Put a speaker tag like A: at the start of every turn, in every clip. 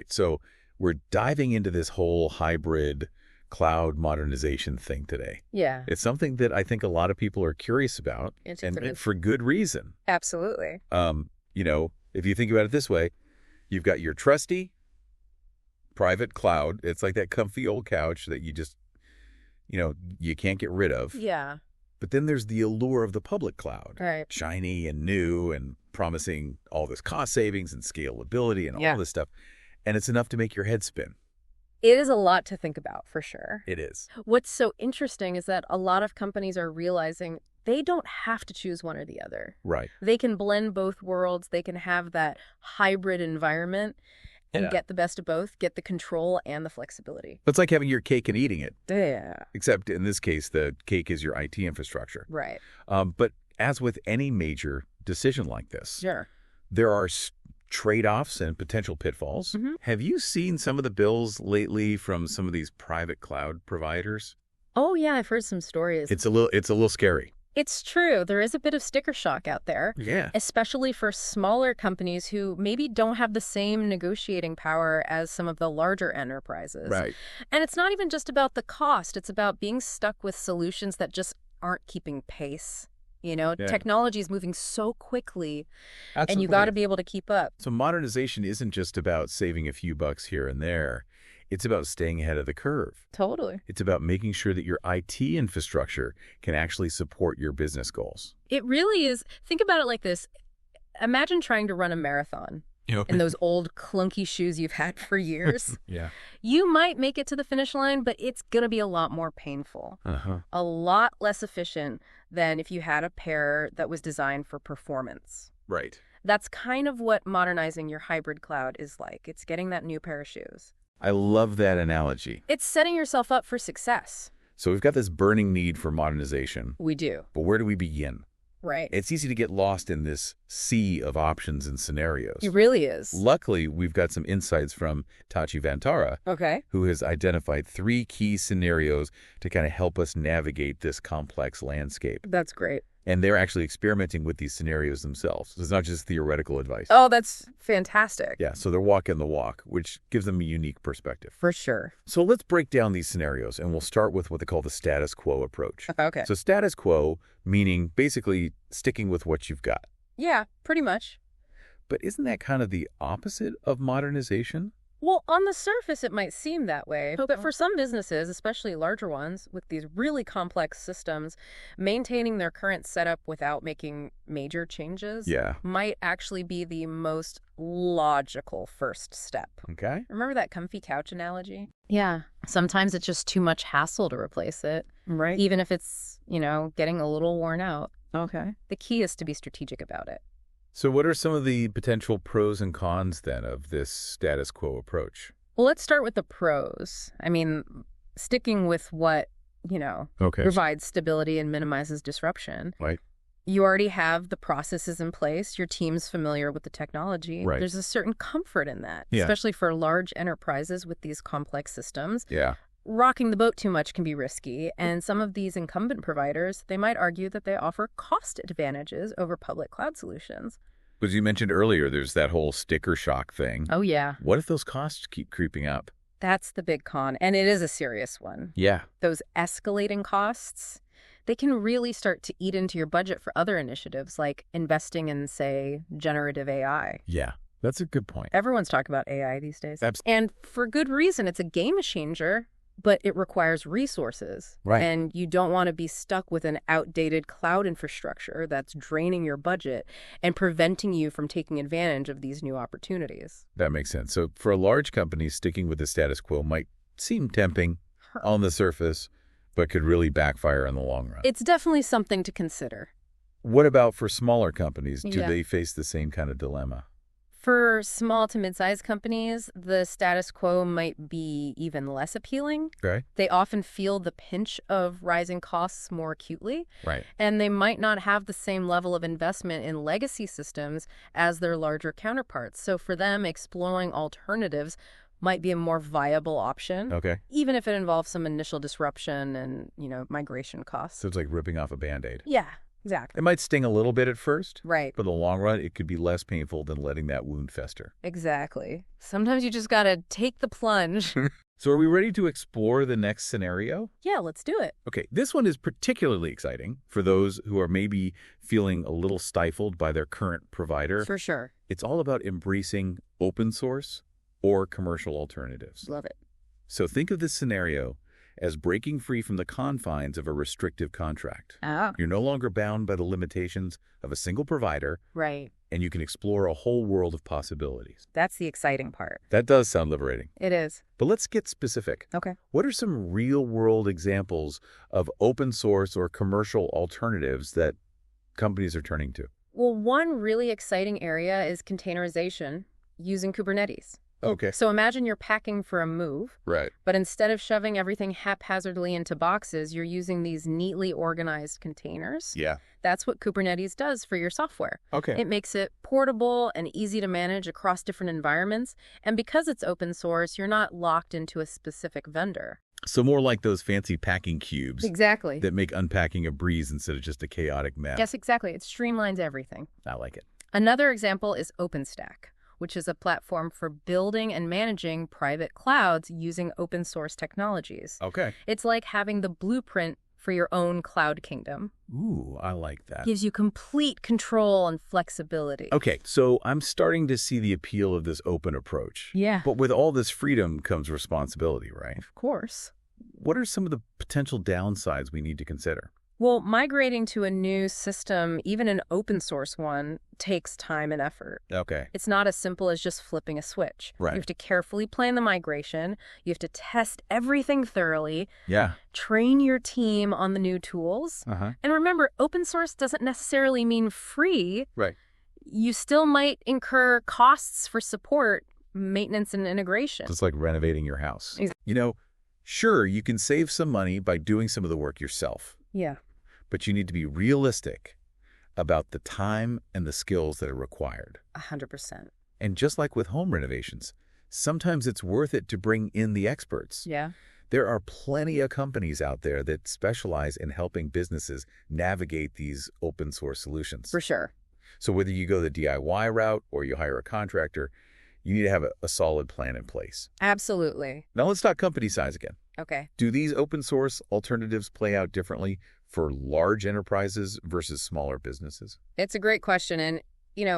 A: Right. So we're diving into this whole hybrid cloud modernization thing today.
B: Yeah.
A: It's something that I think a lot of people are curious about, and for good reason.
B: Absolutely.
A: If you think about it this way, you've got your trusty private cloud. It's like that comfy old couch that you just, you can't get rid of.
B: Yeah.
A: But then there's the allure of the public cloud.
B: Right.
A: Shiny and new and promising all this cost savings and scalability and all this stuff. And it's enough to make your head spin.
B: It is a lot to think about, for sure.
A: It is.
B: What's so interesting is that a lot of companies are realizing they don't have to choose one or the other.
A: Right.
B: They can blend both worlds. They can have that hybrid environment and get the best of both, get the control and the flexibility.
A: It's like having your cake and eating it.
B: Yeah.
A: Except in this case, the cake is your IT infrastructure.
B: Right.
A: But as with any major decision like this,
B: Sure,
A: there are trade-offs and potential pitfalls.
B: Mm-hmm.
A: Have you seen some of the bills lately from some of these private cloud providers?
B: Oh, yeah, I've heard some stories.
A: It's a little scary.
B: It's true. There is a bit of sticker shock out there.
A: Yeah.
B: Especially for smaller companies who maybe don't have the same negotiating power as some of the larger enterprises.
A: Right.
B: And it's not even just about the cost. It's about being stuck with solutions that just aren't keeping pace. Technology is moving so quickly,
A: Absolutely.
B: and you got to be able to keep up.
A: So modernization isn't just about saving a few bucks here and there. It's about staying ahead of the curve.
B: Totally.
A: It's about making sure that your IT infrastructure can actually support your business goals.
B: It really is. Think about it like this. Imagine trying to run a marathon in those old clunky shoes you've had for years.
A: Yeah.
B: You might make it to the finish line, but it's going to be a lot more painful. A lot less efficient than if you had a pair that was designed for performance.
A: Right.
B: That's kind of what modernizing your hybrid cloud is like. It's getting that new pair of shoes.
A: I love that analogy.
B: It's setting yourself up for success.
A: So we've got this burning need for modernization.
B: We do.
A: But where do we begin?
B: Right.
A: It's easy to get lost in this sea of options and scenarios.
B: It really is.
A: Luckily, we've got some insights from Tachi Vantara, who has identified 3 key scenarios to kind of help us navigate this complex landscape.
B: That's great.
A: And they're actually experimenting with these scenarios themselves. So it's not just theoretical advice.
B: Oh, that's fantastic.
A: Yeah, so they're walking the walk, which gives them a unique perspective.
B: For sure.
A: So let's break down these scenarios, and we'll start with what they call the status quo approach.
B: Okay.
A: So status quo, meaning basically sticking with what you've got.
B: Yeah, pretty much.
A: But isn't that kind of the opposite of modernization?
B: Well, on the surface, it might seem that way. But for some businesses, especially larger ones, with these really complex systems, maintaining their current setup without making major changes might actually be the most logical first step.
A: Okay.
B: Remember that comfy couch analogy? Yeah. Sometimes it's just too much hassle to replace it. Right. Even if it's, getting a little worn out. Okay. The key is to be strategic about it.
A: So what are some of the potential pros and cons, then, of this status quo approach?
B: Well, let's start with the pros. I mean, sticking with what, provides stability and minimizes disruption.
A: Right.
B: You already have the processes in place. Your team's familiar with the technology.
A: Right.
B: There's a certain comfort in that, especially for large enterprises with these complex systems.
A: Yeah.
B: Rocking the boat too much can be risky, and some of these incumbent providers, they might argue that they offer cost advantages over public cloud solutions.
A: As you mentioned earlier, there's that whole sticker shock thing.
B: Oh, yeah.
A: What if those costs keep creeping up?
B: That's the big con, and it is a serious one.
A: Yeah.
B: Those escalating costs, they can really start to eat into your budget for other initiatives, like investing in, say, generative AI.
A: Yeah. That's a good point.
B: Everyone's talking about AI these days. And for good reason. It's a game changer, but it requires resources.
A: Right.
B: And you don't want to be stuck with an outdated cloud infrastructure that's draining your budget and preventing you from taking advantage of these new opportunities.
A: That makes sense. So for a large company, sticking with the status quo might seem tempting on the surface, but could really backfire in the long run.
B: It's definitely something to consider.
A: What about for smaller companies? Do they face the same kind of dilemma?
B: For small to mid-sized companies, the status quo might be even less appealing.
A: Okay.
B: They often feel the pinch of rising costs more acutely.
A: Right.
B: And they might not have the same level of investment in legacy systems as their larger counterparts. So for them, exploring alternatives might be a more viable option.
A: Okay.
B: Even if it involves some initial disruption and, migration costs.
A: So it's like ripping off a Band-Aid.
B: Yeah. Exactly.
A: It might sting a little bit at first.
B: Right.
A: But in the long run, it could be less painful than letting that wound fester.
B: Exactly. Sometimes you just gotta take the plunge.
A: So are we ready to explore the next scenario?
B: Yeah, let's do it.
A: Okay, this one is particularly exciting for those who are maybe feeling a little stifled by their current provider.
B: For sure.
A: It's all about embracing open source or commercial alternatives.
B: Love it.
A: So think of this scenario as breaking free from the confines of a restrictive contract.
B: Oh.
A: You're no longer bound by the limitations of a single provider.
B: Right.
A: And you can explore a whole world of possibilities.
B: That's the exciting part.
A: That does sound liberating.
B: It is.
A: But let's get specific.
B: Okay.
A: What are some real-world examples of open source or commercial alternatives that companies are turning to?
B: Well, one really exciting area is containerization using Kubernetes.
A: Okay.
B: So imagine you're packing for a move,
A: Right.
B: but instead of shoving everything haphazardly into boxes, you're using these neatly organized containers.
A: Yeah.
B: That's what Kubernetes does for your software.
A: Okay.
B: It makes it portable and easy to manage across different environments. And because it's open source, you're not locked into a specific vendor.
A: So more like those fancy packing cubes.
B: Exactly.
A: That make unpacking a breeze instead of just a chaotic mess.
B: Yes, exactly. It streamlines everything.
A: I like it.
B: Another example is OpenStack, which is a platform for building and managing private clouds using open source technologies.
A: Okay.
B: It's like having the blueprint for your own cloud kingdom.
A: Ooh, I like that.
B: Gives you complete control and flexibility.
A: Okay, so I'm starting to see the appeal of this open approach.
B: Yeah.
A: But with all this freedom comes responsibility, right?
B: Of course.
A: What are some of the potential downsides we need to consider?
B: Well, migrating to a new system, even an open source one, takes time and effort.
A: Okay.
B: It's not as simple as just flipping a switch.
A: Right.
B: You have to carefully plan the migration. You have to test everything thoroughly.
A: Yeah.
B: Train your team on the new tools. And remember, open source doesn't necessarily mean free.
A: Right.
B: You still might incur costs for support, maintenance, and integration.
A: Just like renovating your house. You know, sure, you can save some money by doing some of the work yourself.
B: Yeah.
A: But you need to be realistic about the time and the skills that are required.
B: 100%.
A: And just like with home renovations, sometimes it's worth it to bring in the experts.
B: Yeah.
A: There are plenty of companies out there that specialize in helping businesses navigate these open source solutions.
B: For sure.
A: So whether you go the DIY route or you hire a contractor, you need to have a solid plan in place.
B: Absolutely.
A: Now let's talk company size again.
B: Okay.
A: Do these open source alternatives play out differently for large enterprises versus smaller businesses?
B: It's a great question. And,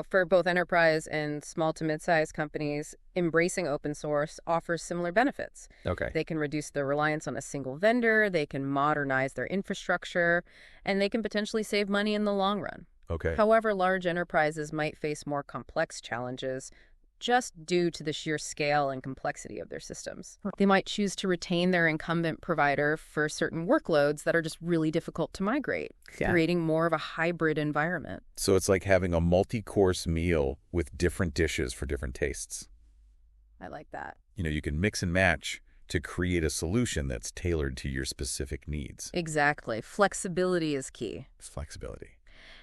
B: for both enterprise and small to mid-sized companies, embracing open source offers similar benefits.
A: Okay.
B: They can reduce their reliance on a single vendor, they can modernize their infrastructure, and they can potentially save money in the long run.
A: Okay.
B: However, large enterprises might face more complex challenges just due to the sheer scale and complexity of their systems. They might choose to retain their incumbent provider for certain workloads that are just really difficult to migrate, creating more of a hybrid environment.
A: So it's like having a multi-course meal with different dishes for different tastes.
B: I like that.
A: You can mix and match to create a solution that's tailored to your specific needs.
B: Exactly. Flexibility is key.
A: Flexibility.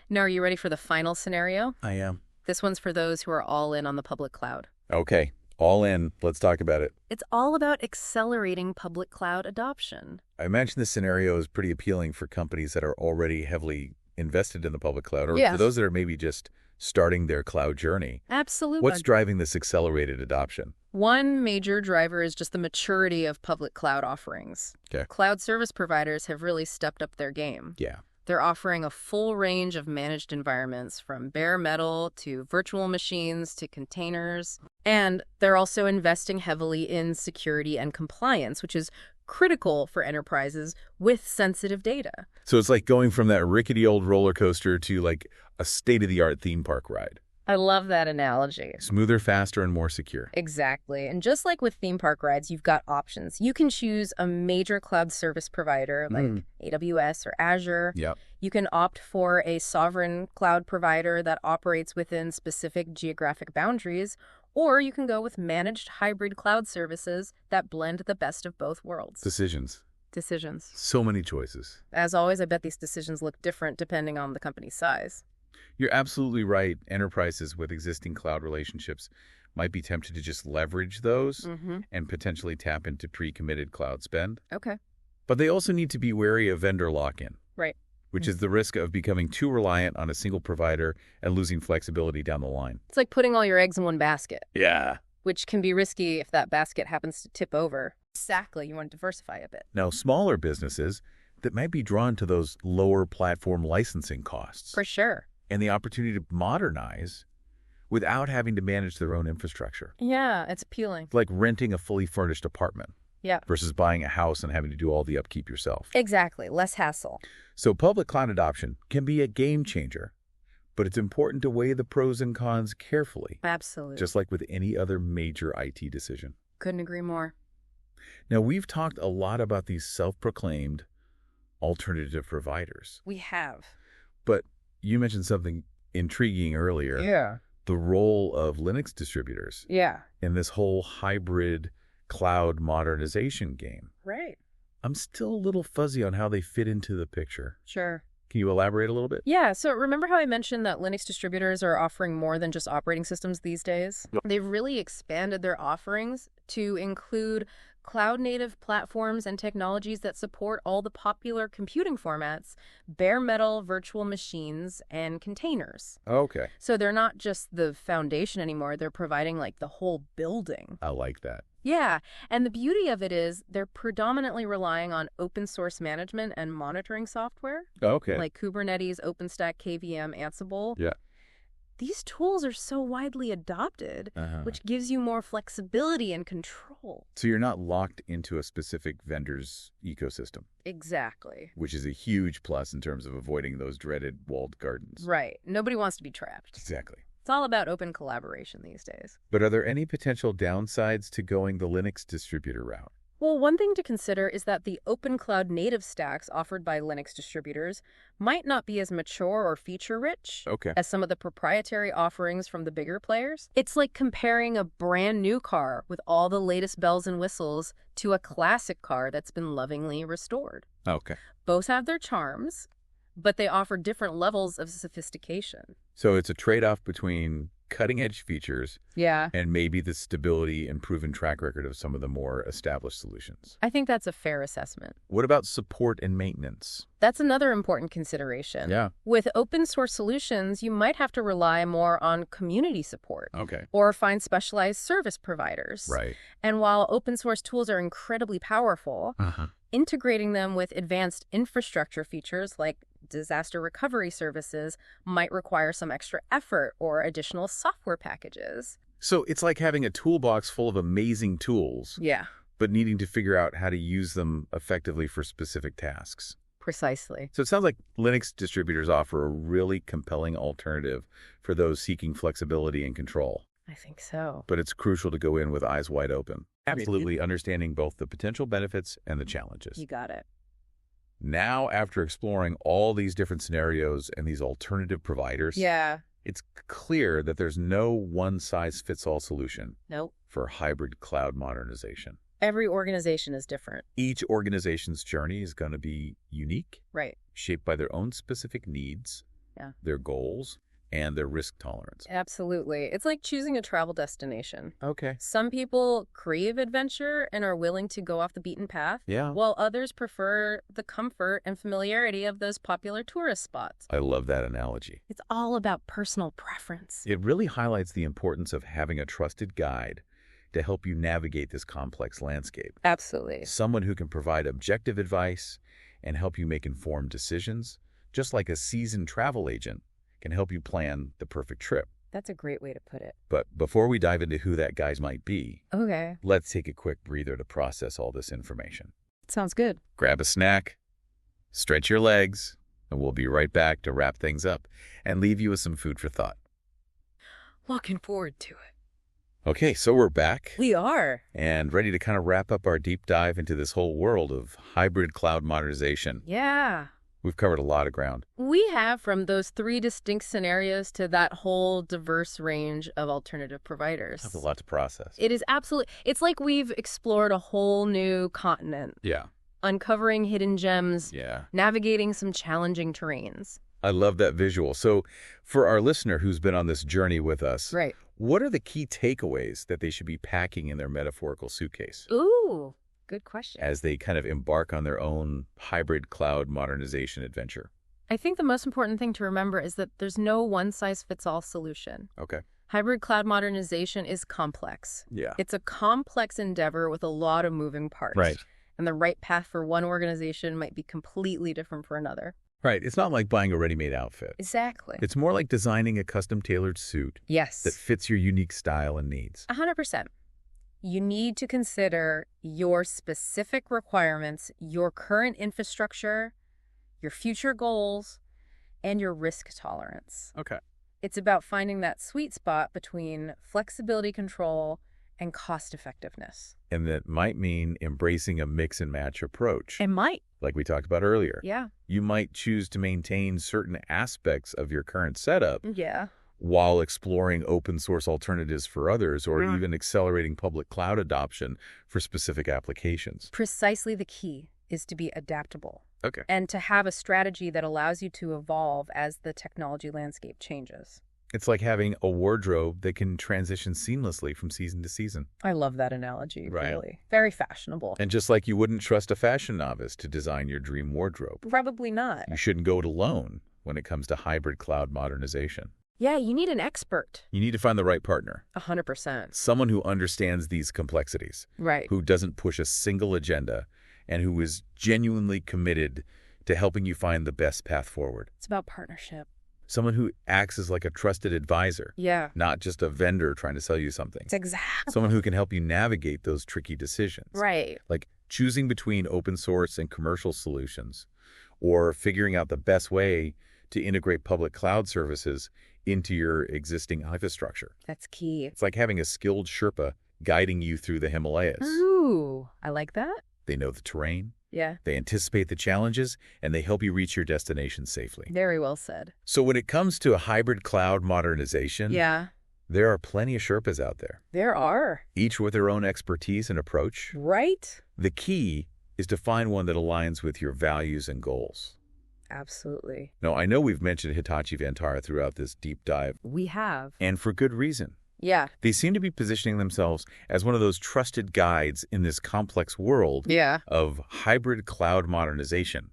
B: Now, are you ready for the final scenario?
A: I am.
B: This one's for those who are all in on the public cloud.
A: Okay, all in. Let's talk about it.
B: It's all about accelerating public cloud adoption.
A: I imagine this scenario is pretty appealing for companies that are already heavily invested in the public cloud, or for those that are maybe just starting their cloud journey.
B: Absolutely.
A: What's driving this accelerated adoption?
B: One major driver is just the maturity of public cloud offerings.
A: Okay.
B: Cloud service providers have really stepped up their game.
A: Yeah.
B: They're offering a full range of managed environments, from bare metal to virtual machines to containers. And they're also investing heavily in security and compliance, which is critical for enterprises with sensitive data.
A: So it's like going from that rickety old roller coaster to like a state-of-the-art theme park ride.
B: I love that analogy.
A: Smoother, faster, and more secure.
B: Exactly. And just like with theme park rides, you've got options. You can choose a major cloud service provider like AWS or Azure.
A: Yep.
B: You can opt for a sovereign cloud provider that operates within specific geographic boundaries, or you can go with managed hybrid cloud services that blend the best of both worlds.
A: Decisions. So many choices.
B: As always, I bet these decisions look different depending on the company's size.
A: You're absolutely right. Enterprises with existing cloud relationships might be tempted to just leverage those and potentially tap into pre-committed cloud spend.
B: Okay.
A: But they also need to be wary of vendor lock-in.
B: Right.
A: which is the risk of becoming too reliant on a single provider and losing flexibility down the line.
B: It's like putting all your eggs in one basket.
A: Yeah.
B: Which can be risky if that basket happens to tip over. Exactly. You want to diversify a bit.
A: Now, smaller businesses that might be drawn to those lower platform licensing costs.
B: For sure.
A: And the opportunity to modernize without having to manage their own infrastructure.
B: Yeah, it's appealing.
A: Like renting a fully furnished apartment.
B: Yeah.
A: Versus buying a house and having to do all the upkeep yourself.
B: Exactly. Less hassle.
A: So public cloud adoption can be a game changer, but it's important to weigh the pros and cons carefully.
B: Absolutely.
A: Just like with any other major IT decision.
B: Couldn't agree more.
A: Now, we've talked a lot about these self-proclaimed alternative providers.
B: We have.
A: But you mentioned something intriguing earlier.
B: Yeah.
A: The role of Linux distributors.
B: Yeah.
A: In this whole hybrid cloud modernization game.
B: Right.
A: I'm still a little fuzzy on how they fit into the picture.
B: Sure.
A: Can you elaborate a little bit?
B: Yeah, so remember how I mentioned that Linux distributors are offering more than just operating systems these days? Yep. They've really expanded their offerings to include cloud-native platforms and technologies that support all the popular computing formats, bare metal virtual machines, and containers.
A: Okay.
B: So they're not just the foundation anymore, they're providing like the whole building.
A: I like that.
B: Yeah, and the beauty of it is they're predominantly relying on open source management and monitoring software.
A: Okay.
B: Like Kubernetes, OpenStack, KVM, Ansible.
A: Yeah.
B: These tools are so widely adopted, which gives you more flexibility and control.
A: So you're not locked into a specific vendor's ecosystem.
B: Exactly.
A: Which is a huge plus in terms of avoiding those dreaded walled gardens.
B: Right. Nobody wants to be trapped.
A: Exactly.
B: It's all about open collaboration these days.
A: But are there any potential downsides to going the Linux distributor route?
B: Well, one thing to consider is that the open cloud native stacks offered by Linux distributors might not be as mature or feature-rich as some of the proprietary offerings from the bigger players. It's like comparing a brand new car with all the latest bells and whistles to a classic car that's been lovingly restored.
A: Okay.
B: Both have their charms, but they offer different levels of sophistication.
A: So it's a trade-off between cutting-edge features and maybe the stability and proven track record of some of the more established solutions.
B: I think that's a fair assessment.
A: What about support and maintenance?
B: That's another important consideration.
A: Yeah.
B: With open source solutions, you might have to rely more on community support.
A: Okay.
B: Or find specialized service providers.
A: Right.
B: And while open source tools are incredibly powerful, integrating them with advanced infrastructure features like disaster recovery services might require some extra effort or additional software packages.
A: So it's like having a toolbox full of amazing tools.
B: Yeah.
A: But needing to figure out how to use them effectively for specific tasks.
B: Precisely.
A: So it sounds like Linux distributors offer a really compelling alternative for those seeking flexibility and control.
B: I think so.
A: But it's crucial to go in with eyes wide open. Absolutely understanding both the potential benefits and the challenges.
B: You got it.
A: Now, after exploring all these different scenarios and these alternative providers, it's clear that there's no one-size-fits-all solution for hybrid cloud modernization.
B: Every organization is different.
A: Each organization's journey is going to be unique,
B: right?
A: Shaped by their own specific needs, their goals, and their risk tolerance.
B: Absolutely. It's like choosing a travel destination.
A: Okay.
B: Some people crave adventure and are willing to go off the beaten path, while others prefer the comfort and familiarity of those popular tourist spots.
A: I love that analogy.
B: It's all about personal preference.
A: It really highlights the importance of having a trusted guide to help you navigate this complex landscape.
B: Absolutely.
A: Someone who can provide objective advice and help you make informed decisions, just like a seasoned travel agent can help you plan the perfect trip.
B: That's a great way to put it.
A: But before we dive into who that guy might be, let's take a quick breather to process all this information.
B: Sounds good.
A: Grab a snack, stretch your legs, and we'll be right back to wrap things up and leave you with some food for thought.
B: Looking forward to it.
A: Okay, so we're back.
B: We are.
A: And ready to kind of wrap up our deep dive into this whole world of hybrid cloud modernization.
B: Yeah.
A: We've covered a lot of ground.
B: We have, from those 3 distinct scenarios to that whole diverse range of alternative providers.
A: That's a lot to process.
B: It is absolutely. It's like we've explored a whole new continent.
A: Yeah.
B: Uncovering hidden gems.
A: Yeah.
B: Navigating some challenging terrains.
A: I love that visual. So for our listener who's been on this journey with us, what are the key takeaways that they should be packing in their metaphorical suitcase?
B: Ooh. Good question.
A: As they kind of embark on their own hybrid cloud modernization adventure.
B: I think the most important thing to remember is that there's no one-size-fits-all solution.
A: Okay.
B: Hybrid cloud modernization is complex.
A: Yeah.
B: It's a complex endeavor with a lot of moving parts.
A: Right.
B: And the right path for one organization might be completely different for another.
A: Right. It's not like buying a ready-made outfit.
B: Exactly.
A: It's more like designing a custom-tailored suit.
B: Yes.
A: That fits your unique style and needs.
B: 100%. You need to consider your specific requirements, your current infrastructure, your future goals, and your risk tolerance.
A: Okay.
B: It's about finding that sweet spot between flexibility control and cost effectiveness.
A: And that might mean embracing a mix and match approach.
B: It might.
A: Like we talked about earlier.
B: Yeah.
A: You might choose to maintain certain aspects of your current setup.
B: Yeah.
A: While exploring open source alternatives for others, or even accelerating public cloud adoption for specific applications.
B: Precisely the key is to be adaptable.
A: Okay.
B: And to have a strategy that allows you to evolve as the technology landscape changes.
A: It's like having a wardrobe that can transition seamlessly from season to season.
B: I love that analogy,
A: right.
B: Really. Very fashionable.
A: And just like you wouldn't trust a fashion novice to design your dream wardrobe.
B: Probably not.
A: You shouldn't go it alone when it comes to hybrid cloud modernization.
B: Yeah, you need an expert.
A: You need to find the right partner.
B: 100%.
A: Someone who understands these complexities.
B: Right.
A: Who doesn't push a single agenda and who is genuinely committed to helping you find the best path forward.
B: It's about partnership.
A: Someone who acts as like a trusted advisor.
B: Yeah.
A: Not just a vendor trying to sell you something.
B: It's exactly.
A: Someone who can help you navigate those tricky decisions.
B: Right.
A: Like choosing between open source and commercial solutions, or figuring out the best way to integrate public cloud services into your existing infrastructure.
B: That's key.
A: It's like having a skilled Sherpa guiding you through the Himalayas.
B: Ooh, I like that.
A: They know the terrain.
B: Yeah.
A: They anticipate the challenges, and they help you reach your destination safely.
B: Very well said.
A: So when it comes to a hybrid cloud modernization, there are plenty of Sherpas out there.
B: There are.
A: Each with their own expertise and approach.
B: Right.
A: The key is to find one that aligns with your values and goals.
B: Absolutely.
A: Now, I know we've mentioned Hitachi Vantara throughout this deep dive.
B: We have.
A: And for good reason.
B: Yeah.
A: They seem to be positioning themselves as one of those trusted guides in this complex world of hybrid cloud modernization.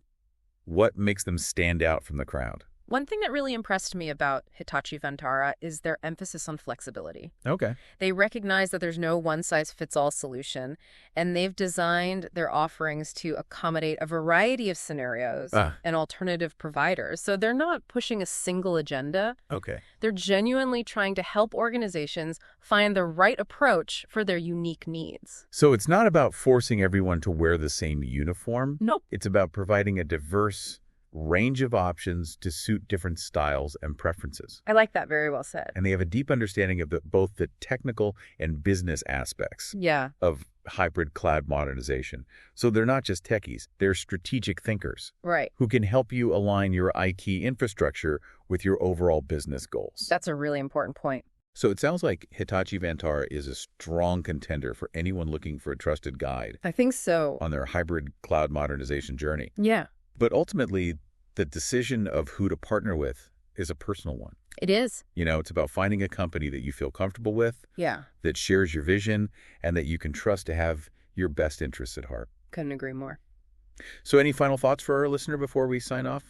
A: What makes them stand out from the crowd?
B: One thing that really impressed me about Hitachi Vantara is their emphasis on flexibility.
A: Okay.
B: They recognize that there's no one-size-fits-all solution, and they've designed their offerings to accommodate a variety of scenarios and alternative providers. So they're not pushing a single agenda.
A: Okay.
B: They're genuinely trying to help organizations find the right approach for their unique needs.
A: So it's not about forcing everyone to wear the same uniform?
B: Nope.
A: It's about providing a diverse range of options to suit different styles and preferences.
B: I like that. Very well said.
A: And they have a deep understanding of both the technical and business aspects of hybrid cloud modernization. So they're not just techies, they're strategic thinkers.
B: Right.
A: Who can help you align your IT infrastructure with your overall business goals.
B: That's a really important point.
A: So it sounds like Hitachi Vantara is a strong contender for anyone looking for a trusted guide.
B: I think so.
A: On their hybrid cloud modernization journey.
B: Yeah.
A: But ultimately, the decision of who to partner with is a personal one.
B: It is.
A: You know, it's about finding a company that you feel comfortable with, that shares your vision, and that you can trust to have your best interests at heart.
B: Couldn't agree more.
A: So any final thoughts for our listener before we sign off?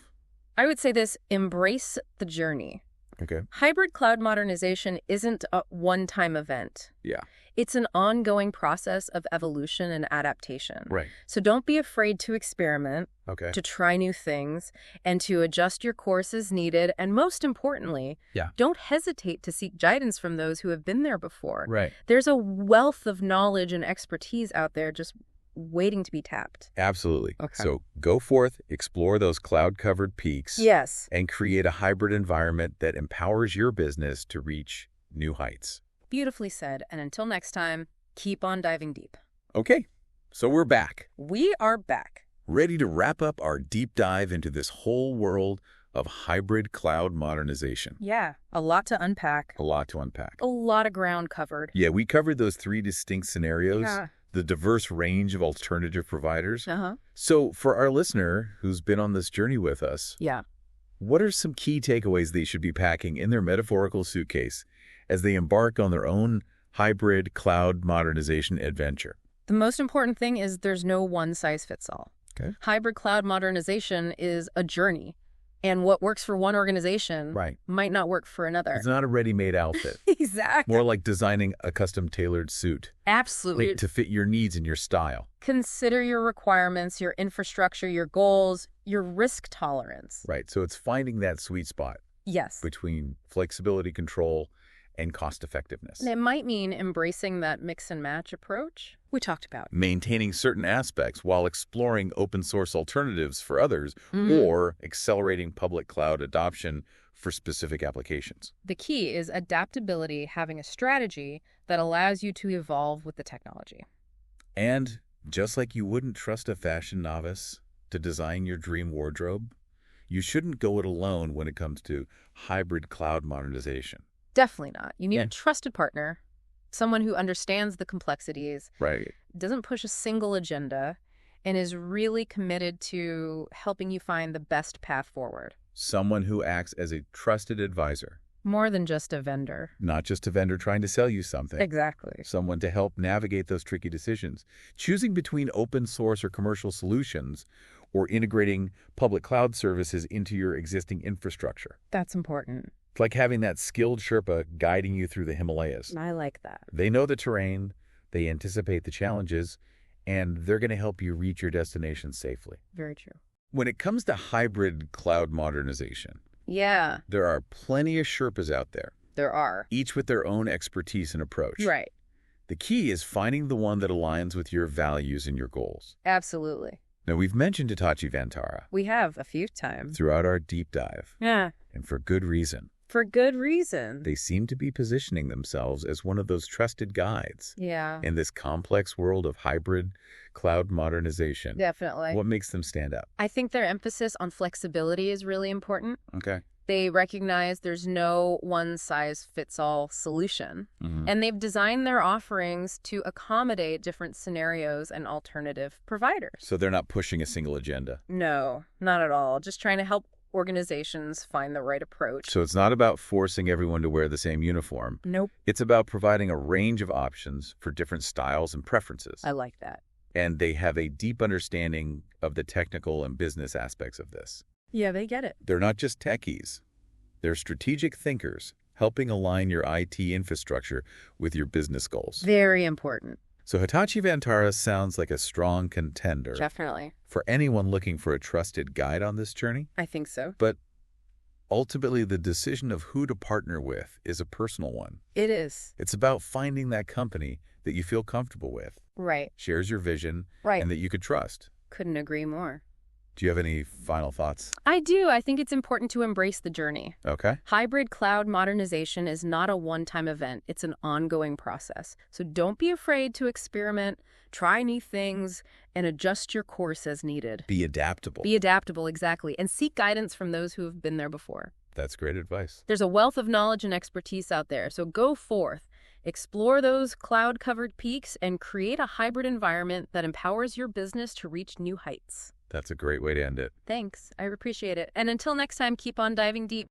B: I would say this: embrace the journey.
A: Okay.
B: Hybrid cloud modernization isn't a one-time event.
A: Yeah.
B: It's an ongoing process of evolution and adaptation.
A: Right.
B: So don't be afraid to experiment, to try new things, and to adjust your course as needed. And most importantly, don't hesitate to seek guidance from those who have been there before.
A: Right.
B: There's a wealth of knowledge and expertise out there just waiting to be tapped.
A: Absolutely. Okay. So go forth, explore those cloud-covered peaks.
B: Yes.
A: And create a hybrid environment that empowers your business to reach new heights.
B: Beautifully said. And until next time, keep on diving deep.
A: Okay. So we're back.
B: We are back.
A: Ready to wrap up our deep dive into this whole world of hybrid cloud modernization.
B: Yeah. A lot to unpack.
A: A lot to unpack.
B: A lot of ground covered.
A: Yeah, we covered those 3 distinct scenarios. Yeah. The diverse range of alternative providers. So for our listener who's been on this journey with us, what are some key takeaways they should be packing in their metaphorical suitcase as they embark on their own hybrid cloud modernization adventure?
B: The most important thing is there's no one-size-fits-all.
A: Okay.
B: Hybrid cloud modernization is a journey. And what works for one organization might not work for another.
A: It's not a ready-made outfit.
B: Exactly.
A: More like designing a custom-tailored suit.
B: Absolutely.
A: Like to fit your needs and your style.
B: Consider your requirements, your infrastructure, your goals, your risk tolerance.
A: Right. So it's finding that sweet spot.
B: Yes.
A: Between flexibility, control, and cost-effectiveness.
B: And it might mean embracing that mix-and-match approach we talked about.
A: Maintaining certain aspects while exploring open-source alternatives for others, or accelerating public cloud adoption for specific applications.
B: The key is adaptability, having a strategy that allows you to evolve with the technology.
A: And just like you wouldn't trust a fashion novice to design your dream wardrobe, you shouldn't go it alone when it comes to hybrid cloud modernization.
B: Definitely not. You need a trusted partner, someone who understands the complexities, doesn't push a single agenda, and is really committed to helping you find the best path forward.
A: Someone who acts as a trusted advisor.
B: More than just a vendor.
A: Not just a vendor trying to sell you something.
B: Exactly.
A: Someone to help navigate those tricky decisions. Choosing between open source or commercial solutions, or integrating public cloud services into your existing infrastructure.
B: That's important.
A: It's like having that skilled Sherpa guiding you through the Himalayas.
B: I like that.
A: They know the terrain, they anticipate the challenges, and they're going to help you reach your destination safely.
B: Very true.
A: When it comes to hybrid cloud modernization, there are plenty of Sherpas out there.
B: There are.
A: Each with their own expertise and approach.
B: Right.
A: The key is finding the one that aligns with your values and your goals.
B: Absolutely.
A: Now, we've mentioned Hitachi Vantara.
B: We have a few times.
A: Throughout our deep dive.
B: Yeah.
A: And for good reason.
B: For good reason.
A: They seem to be positioning themselves as one of those trusted guides. In this complex world of hybrid cloud modernization.
B: Definitely.
A: What makes them stand out?
B: I think their emphasis on flexibility is really important.
A: Okay.
B: They recognize there's no one-size-fits-all solution. And they've designed their offerings to accommodate different scenarios and alternative providers.
A: So they're not pushing a single agenda?
B: No, not at all. Just trying to help organizations find the right approach.
A: So it's not about forcing everyone to wear the same uniform.
B: Nope.
A: It's about providing a range of options for different styles and preferences.
B: I like that.
A: And they have a deep understanding of the technical and business aspects of this.
B: Yeah, they get it.
A: They're not just techies. They're strategic thinkers, helping align your IT infrastructure with your business goals.
B: Very important.
A: So Hitachi Vantara sounds like a strong contender.
B: Definitely.
A: For anyone looking for a trusted guide on this journey.
B: I think so.
A: But ultimately, the decision of who to partner with is a personal one.
B: It is.
A: It's about finding that company that you feel comfortable with.
B: Right.
A: Shares your vision.
B: Right.
A: And that you could trust.
B: Couldn't agree more.
A: Do you have any final thoughts?
B: I do. I think it's important to embrace the journey.
A: Okay.
B: Hybrid cloud modernization is not a one-time event. It's an ongoing process. So don't be afraid to experiment, try new things, and adjust your course as needed.
A: Be adaptable.
B: Be adaptable, exactly. And seek guidance from those who have been there before.
A: That's great advice.
B: There's a wealth of knowledge and expertise out there. So go forth, explore those cloud-covered peaks, and create a hybrid environment that empowers your business to reach new heights.
A: That's a great way to end it.
B: Thanks. I appreciate it. And until next time, keep on diving deep.